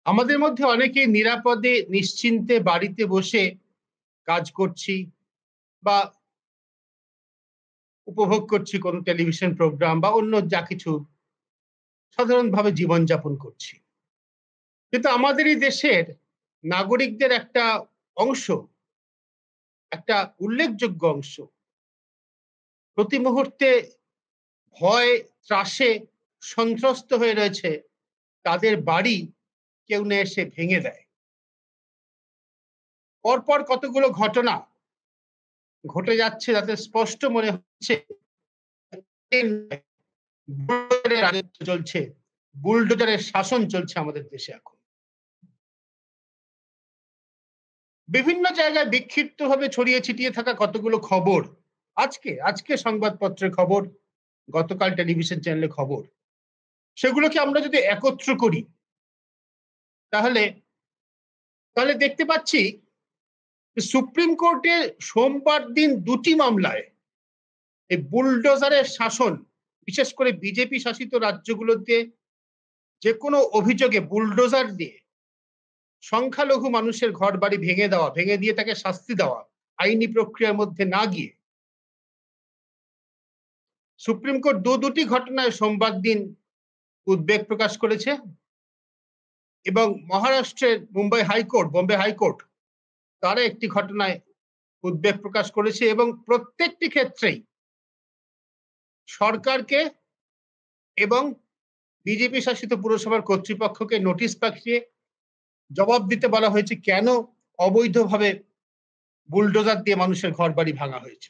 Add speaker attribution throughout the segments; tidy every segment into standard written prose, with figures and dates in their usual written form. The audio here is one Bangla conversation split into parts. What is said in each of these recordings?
Speaker 1: আমাদের মধ্যে অনেকেই নিরাপদে নিশ্চিন্তে বাড়িতে বসে কাজ করছি বা উপভোগ করছি কোনো টেলিভিশন প্রোগ্রাম বা অন্য যা কিছু সাধারণভাবে জীবনযাপন করছি। কিন্তু আমাদের এই দেশের নাগরিকদের একটা অংশ, একটা উল্লেখযোগ্য অংশ প্রতি মুহূর্তে ভয়, ত্রাসে সন্ত্রস্ত হয়ে রয়েছে। তাদের বাড়ি কেউ না এসে ভেঙে দেয়। পরপর কতগুলো ঘটনা ঘটে যাচ্ছে যাতে স্পষ্ট মনে হচ্ছে বুলডোজারের রাজত্ব চলছে, বুলডোজারের শাসন চলছে আমাদের দেশে এখন। বিভিন্ন জায়গায় বিক্ষিপ্তভাবে ছড়িয়ে ছিটিয়ে থাকা কতগুলো খবর, আজকে সংবাদপত্রের খবর, গতকাল টেলিভিশন চ্যানেলে খবর, সেগুলোকে আমরা যদি একত্র করি তাহলে তাহলে দেখতে পাচ্ছি সুপ্রিম কোর্টে সোমবার দিন দুটি মামলায় এই বুলডোজারের শাসন, বিশেষ করে বিজেপি শাসিত রাজ্যগুলোতে যে কোনো অভিযোগে বুলডোজার দিয়ে সংখ্যালঘু মানুষের ঘরবাড়ি ভেঙে দেওয়া, ভেঙে দিয়ে তাকে শাস্তি দেওয়া, আইনি প্রক্রিয়ার মধ্যে না গিয়ে সুপ্রিম কোর্ট দুটি ঘটনায় সোমবার দিন উদ্বেগ প্রকাশ করেছে এবং মহারাষ্ট্রের বোম্বে হাইকোর্ট তারা একটি ঘটনায় উদ্বেগ প্রকাশ করেছে এবং প্রত্যেকটি ক্ষেত্রেই সরকারকে এবং বিজেপি শাসিত পুরসভার কর্তৃপক্ষকে নোটিশ পাঠিয়ে জবাব দিতে বলা হয়েছে কেন অবৈধভাবে বুলডোজার দিয়ে মানুষের ঘরবাড়ি ভাঙা হয়েছে।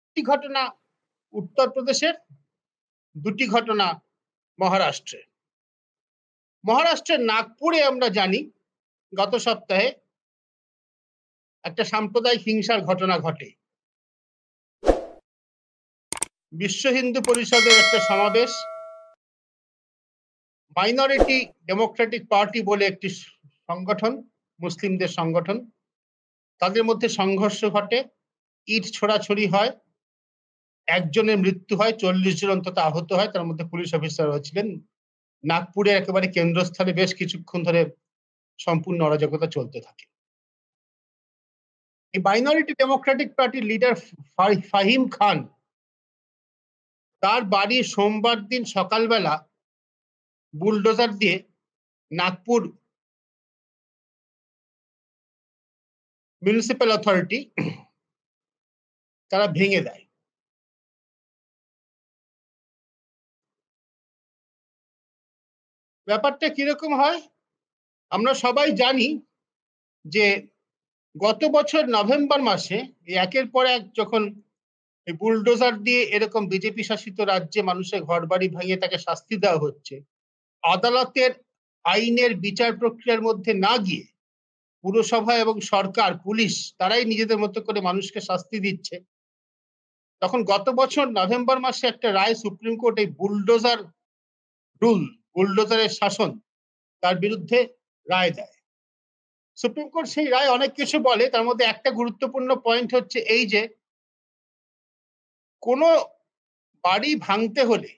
Speaker 1: একটি ঘটনা উত্তরপ্রদেশের, দুটি ঘটনা মহারাষ্ট্রে। মহারাষ্ট্রের নাগপুরে আমরা জানি গত সপ্তাহে একটা সাম্প্রদায়িক হিংসার ঘটনা ঘটে। বিশ্ব হিন্দু পরিষদের একটা সমাবেশ, মাইনরিটি ডেমোক্রেটিক পার্টি বলে একটি সংগঠন, মুসলিমদের সংগঠন, তাদের মধ্যে সংঘর্ষ ঘটে, ইট ছোড়াছড়ি হয়, একজনের মৃত্যু হয়, 40 জন অন্তত আহত হয়, তার মধ্যে পুলিশ অফিসার ছিলেন। নাগপুরে একেবারে কেন্দ্রস্থলে বেশ কিছুক্ষণ ধরে সম্পূর্ণ অরাজকতা চলতে থাকে। এই মাইনরিটি ডেমোক্রেটিক পার্টির লিডার ফাহিম খান, তার বাড়ি সোমবার দিন সকালবেলা বুলডোজার দিয়ে নাগপুর মিউনিসিপ্যাল অথরিটি তারা ভেঙে দেয়। ব্যাপারটা কিরকম হয় আমরা সবাই জানি যে গত বছর নভেম্বর মাসে একের পর এক যখন বুলডোজার দিয়ে এরকম বিজেপি শাসিত রাজ্যে মানুষের ঘরবাড়ি ভেঙে তাকে শাস্তি দেওয়া হচ্ছে, আদালতের আইনের বিচার প্রক্রিয়ার মধ্যে না গিয়ে পুরসভা এবং সরকার, পুলিশ তারাই নিজেদের মতো করে মানুষকে শাস্তি দিচ্ছে, তখন গত বছর নভেম্বর মাসে একটা রায় সুপ্রিম কোর্ট এই বুলডোজার রুল, বুলডোজারের শাসন, তার বিরুদ্ধে রায় দেয়। সুপ্রিম কোর্ট সেই রায় অনেক কিছু বলে, তার মধ্যে একটা গুরুত্বপূর্ণ পয়েন্ট হচ্ছে এই যে কোনো বাড়ি ভাঙতে হলে,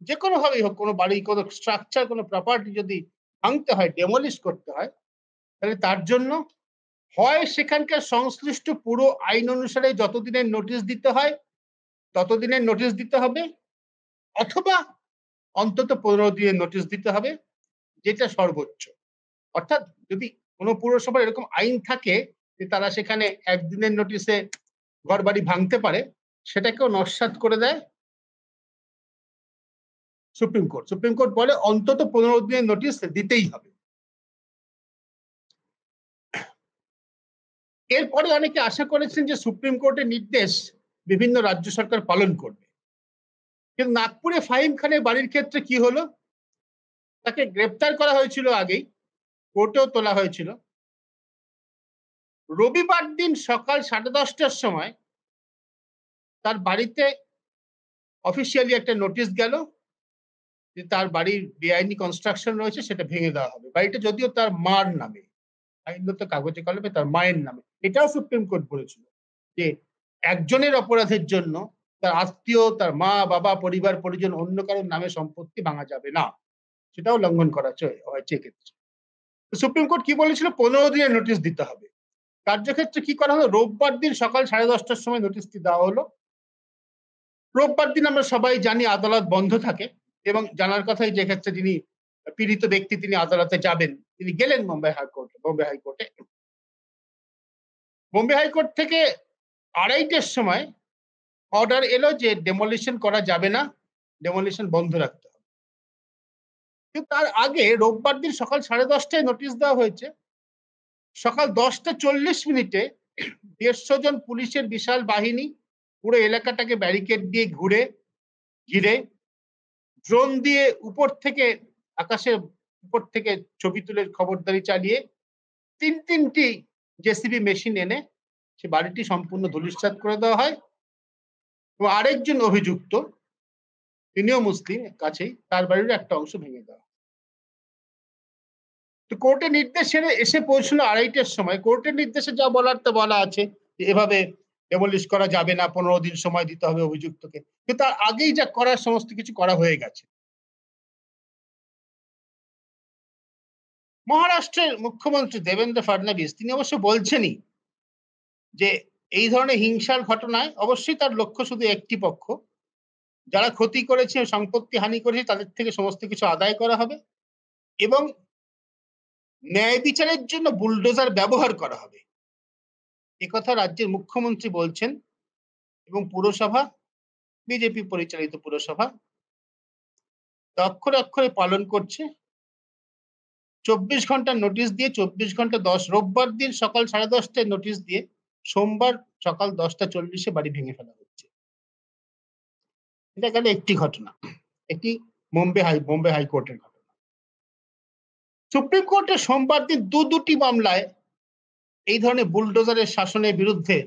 Speaker 1: যে কোনো ভাবেই হোক, কোনো বাড়ি, কোনো স্ট্রাকচার, কোনো প্রপার্টি যদি ভাঙতে হয়, ডেমলিশ করতে হয়, তাহলে তার জন্য হয় সেখানকার সংশ্লিষ্ট পুরো আইন অনুসারে যতদিনের নোটিশ দিতে হয় ততদিনের নোটিশ দিতে হবে, অথবা অন্তত 15 দিনের নোটিশ দিতে হবে, যেটা সর্বোচ্চ। অর্থাৎ যদি কোনো পুরসভার এরকম আইন থাকে যে তারা সেখানে একদিনের নোটিশে ঘরবাড়ি ভাঙতে পারে, সেটাকেও নস্যাৎ করে দেয় সুপ্রিম কোর্ট। সুপ্রিম কোর্ট বলে অন্তত 15 দিনের নোটিশ দিতেই হবে। এরপরে অনেকে আশা করেছেন যে সুপ্রিম কোর্টের নির্দেশ বিভিন্ন রাজ্য সরকার পালন করবে, কিন্তু নাগপুরে ফাহিম খানের বাড়ির ক্ষেত্রে কি হলো, তাকে গ্রেপ্তার করা হয়েছিল আগেই, কোর্টেও তোলা হয়েছিল। রবিবার দিন সকাল 10:30টার সময় তার বাড়িতে অফিসিয়ালি একটা নোটিশ গেল যে তার বাড়ির বেআইনি কনস্ট্রাকশন রয়েছে, সেটা ভেঙে দেওয়া হবে। বাড়িটা যদিও তার মার নামে, আইনত কাগজে কলমে তার মায়ের নামে, এটাও সুপ্রিম কোর্ট বলেছিল যে একজনের অপরাধের জন্য তার আত্মীয়, তার মা, বাবা, পরিবার পরিজন, অন্য কারোর নামে সম্পত্তি ভাঙা যাবে না, সেটাও লঙ্ঘন করা হয়েছে এক্ষেত্রে। সুপ্রিম কোর্ট কি বলেছিল, 15 দিনের নোটিশ দিতে হবে। কার্যক্ষেত্রে কি করা হলো, রোববার দিন সকাল 10:30টার সময় নোটিশটি দেওয়া হলো। রোববার দিন আমরা সবাই জানি আদালত বন্ধ থাকে, এবং জানার কথাই যে ক্ষেত্রে যিনি পীড়িত ব্যক্তি তিনি আদালতে যাবেন, তিনি গেলেন বোম্বে হাইকোর্টে। বোম্বে হাইকোর্ট থেকে 2:30টার সময় অর্ডার এলো যে ডেমোলিশন করা যাবে না, ডেমোলিশন বন্ধ রাখতে হবে। কিন্তু তার আগে রোববার দিন সকাল 10:30টায় নোটিশ দেওয়া হয়েছে। সকাল 10:40 150 জন পুলিশের বিশাল বাহিনী পুরো এলাকাটাকে ব্যারিকেড দিয়ে ঘিরে ড্রোন দিয়ে আকাশের উপর থেকে ছবি তুলে খবরদারি চালিয়ে তিনটি জেসিবি মেশিন এনে সে বাড়িটি সম্পূর্ণ ধূলিসাৎ করে দেওয়া হয়, এবং আরেকজন অভিযুক্ত, তিনিও মুসলিম কাছেই, তার বাড়ির একটা অংশ ভেঙে দেওয়া। তো কোর্টের নির্দেশ এসে পৌঁছলো 2:30টার সময়। কোর্টের নির্দেশে যা বলার তা বলা আছে, এভাবে ডেমোলিশ করা যাবে না, 15 দিন সময় দিতে হবে অভিযুক্তকে। কিন্তু তার আগেই যা করার সমস্ত কিছু করা হয়ে গেছে। মহারাষ্ট্রের মুখ্যমন্ত্রী দেবেন্দ্র ফডনবিস তিনি অবশ্য বলছেনই যে এই ধরনের হিংসার ঘটনায় অবশ্যই তার লক্ষ্য শুধু একটি পক্ষ, যারা ক্ষতি করেছে, সম্পত্তি হানি করেছে, তাদের থেকে সমস্ত কিছু আদায় করা হবে, এবং ন্যায় বিচারের জন্য বুলডোজার ব্যবহার করা হবে। একথা রাজ্যের মুখ্যমন্ত্রী বলছেন, এবং পুরসভা, বিজেপি পরিচালিত পুরসভা অক্ষরে অক্ষরে পালন করছে। 24 ঘন্টার নোটিশ দিয়ে, 24 ঘন্টা রোববার দিন সকাল 10:30টায় নোটিশ দিয়ে সোমবার সকাল 10:40 বাড়ি ভেঙে ফেলা হচ্ছে। এটা গেল একটি ঘটনা, এটি বোম্বে হাইকোর্টের ঘটনা। সুপ্রিম কোর্টে সোমবার দিন দুটি মামলায় এই ধরনের বুলডোজারের শাসনের বিরুদ্ধে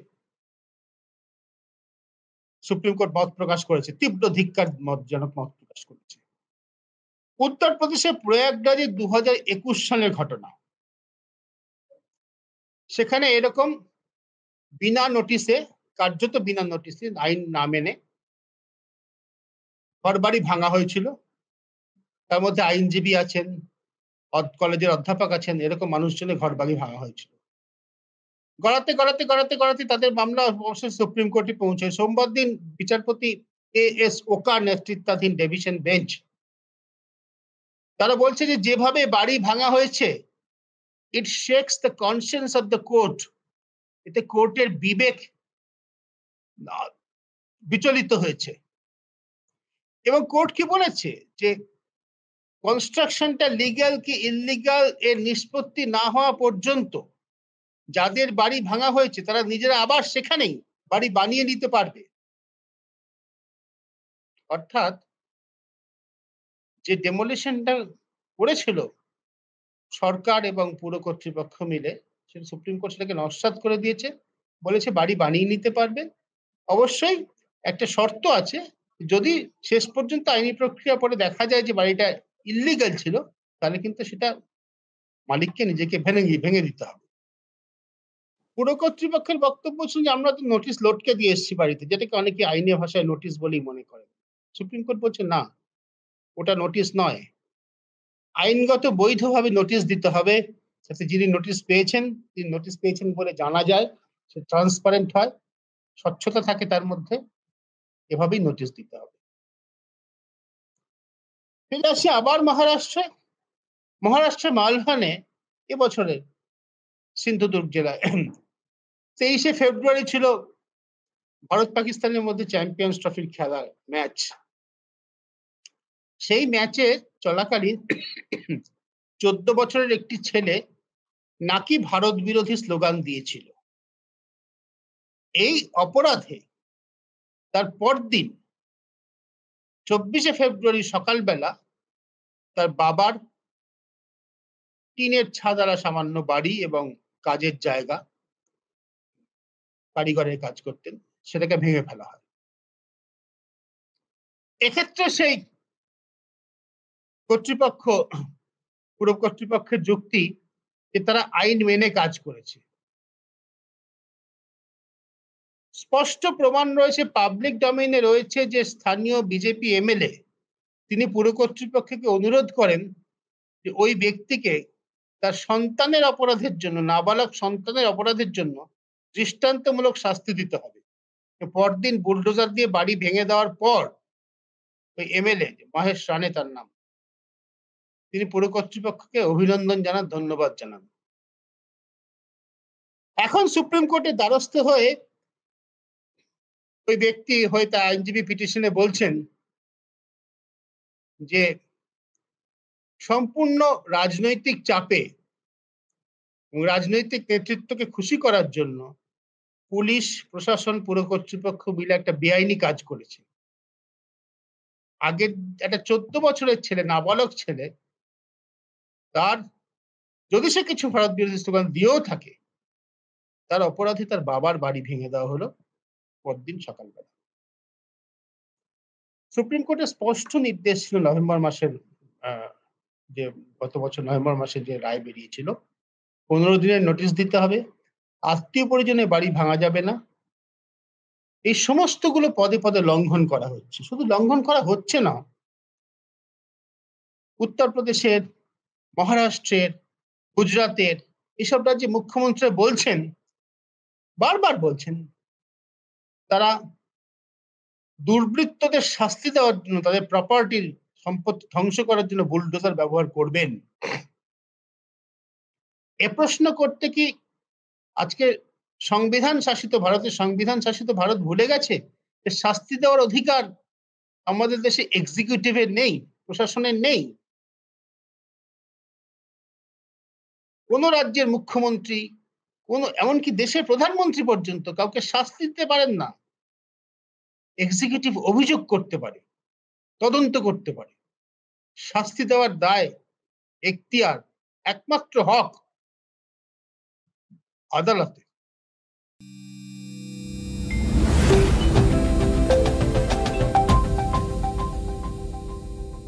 Speaker 1: সুপ্রিম কোর্ট মত প্রকাশ করেছে, তীব্র ধিক্কারজনক মত প্রকাশ করেছে। উত্তরপ্রদেশের প্রয়াগরাজে 2021 সালের ঘটনা। সেখানে এরকম কার্যত বিনা নোটিশে, আইন না মেনে ঘরবাড়ি ভাঙা হয়েছিল। তার মধ্যে আইনজীবী আছেন, কলেজের অধ্যাপক আছেন, এরকম মানুষজনের ঘরবাড়ি ভাঙা হয়েছিল। গড়াতে তাদের মামলা অবশ্যই সুপ্রিম কোর্টে পৌঁছায়। সোমবার দিন বিচারপতি এস ওকার নেতৃত্বাধীন ডিভিশন বেঞ্চ তারা বলছে যে যেভাবে বাড়ি ভাঙা হয়েছে, it shakes the conscience of the court. এতে কোর্টের বিবেক বিচলিত হয়েছে। এবং কোর্ট কি বলেছে যে কনস্ট্রাকশনটা লিগ্যাল কি ইললিগাল এর নিষ্পত্তি না হওয়া পর্যন্ত যাদের বাড়ি ভাঙা হয়েছে তারা নিজেরা আবার সেখানেই বাড়ি বানিয়ে নিতে পারবে। অর্থাৎ যে ডেমোলিশনটা করেছিল সরকার এবং পুর কর্তৃপক্ষ মিলে, সেটা সুপ্রিম কোর্ট সেটাকে নস্যাৎ করে দিয়েছে, বলেছে বাড়ি বানিয়ে নিতে পারবে। অবশ্যই একটা শর্ত আছে, যদি শেষ পর্যন্ত আইনি প্রক্রিয়া পরে দেখা যায় যে বাড়িটা ইললিগাল ছিল, তাহলে কিন্তু সেটা মালিককে নিজেকে ভেঙে দিতে হবে। পুর কর্তৃপক্ষের বক্তব্য ছিল যে আমরা তো নোটিশ লটকে দিয়ে এসেছি বাড়িতে, যেটাকে অনেকে আইনি ভাষায় নোটিশ বলেই মনে করে। সুপ্রিম কোর্ট বলছে না, ওটা নোটিশ নয়, আইনগত বৈধভাবে নোটিশ দিতে হবে, যাতে যিনি নোটিশ পেয়েছেন তিনি নোটিশ পেয়েছেন বলে জানা যায়, সে ট্রান্সপারেন্ট হয়, স্বচ্ছতা থাকে তার মধ্যে, এভাবেই নোটিশ দিতে হবে। ফিরে আসি আবার মহারাষ্ট্রের মালহানে এবছরের সিন্ধুদুর্গ জেলায় 23শে ফেব্রুয়ারি ছিল ভারত পাকিস্তানের মধ্যে চ্যাম্পিয়ন্স ট্রফির খেলার ম্যাচ। সেই ম্যাচে চলাকালীন 14 বছরের একটি ছেলে নাকি ভারত বিরোধী স্লোগান দিয়েছিল। এই অপরাধে তার পরদিন 24শে ফেব্রুয়ারি সকালবেলা তার বাবার টিনের ছাদারা সামান্য বাড়ি এবং কাজের জায়গা, কারিগরের কাজ করতেন, সেটাকে ভেঙে ফেলা হয়। এক্ষেত্রে সেই পুর কর্তৃপক্ষের যুক্তি যে তারা আইন মেনে কাজ করেছে। স্পষ্ট প্রমাণ রয়েছে, পাবলিক ডোমেইনে রয়েছে যে স্থানীয় বিজেপি এমএলএ তিনি পুর কর্তৃপক্ষকে অনুরোধ করেন যে ওই ব্যক্তিকে তার সন্তানের অপরাধের জন্য, নাবালক সন্তানের অপরাধের জন্য দৃষ্টান্তমূলক শাস্তি দিতে হবে। পরদিন বুলডোজার দিয়ে বাড়ি ভেঙে দেওয়ার পর ওই এমএলএ মহেশ রানে তার নাম, তিনি পুর কর্তৃপক্ষকে অভিনন্দন জানান, ধন্যবাদ জানান। এখন সুপ্রিম কোর্টের দ্বারস্থ হয়ে ওই ব্যক্তি হয়তো আইনজীবী পিটিশনে বলছেন যে সম্পূর্ণ রাজনৈতিক চাপে রাজনৈতিক নেতৃত্বকে খুশি করার জন্য পুলিশ প্রশাসন পুর কর্তৃপক্ষ মিলে একটা বেআইনি কাজ করেছে। আগের একটা 14 বছরের ছেলে, নাবালক ছেলে, তার যদি সে কিছু ভারত বিরোধী স্লোগান দিয়েও থাকে, তার অপরাধে তার বাবার বাড়ি ভেঙে দেওয়া হলো পরদিন সকালবেলা। সুপ্রিম কোর্টের স্পষ্ট নির্দেশ ছিল নভেম্বর মাসের যে গত বছর নভেম্বর মাসে যে রায় বেরিয়েছিল, 15 দিনের নোটিশ দিতে হবে, আত্মীয় পরিজনে বাড়ি ভাঙা যাবে না। এই সমস্তগুলো পদে পদে লঙ্ঘন করা হচ্ছে। শুধু লঙ্ঘন করা হচ্ছে না, উত্তরপ্রদেশের, মহারাষ্ট্রের, গুজরাতের এসব রাজ্যে মুখ্যমন্ত্রী বলছেন, বারবার বলছেন, তারা দুর্বৃত্তদের শাস্তি দেওয়ার জন্য, তাদের প্রপার্টির সম্পত্তি ধ্বংস করার জন্য বুলডোজার ব্যবহার করবেন। এ প্রশ্ন করতে কি আজকে ভারতের সংবিধান শাসিত ভারত ভুলে গেছে যে শাস্তি দেওয়ার অধিকার আমাদের দেশে এক্সিকিউটিভের নেই, প্রশাসনের নেই? কোন রাজ্যের মুখ্যমন্ত্রী, এমনকি দেশের প্রধানমন্ত্রী পর্যন্ত কাউকে শাস্তি দিতে পারেন না। এক্সিকিউটিভ অভিযোগ করতে পারে, তদন্ত করতে পারে, শাস্তি দেওয়ার দায়, এখতিয়ার, একমাত্র হক আদালতে।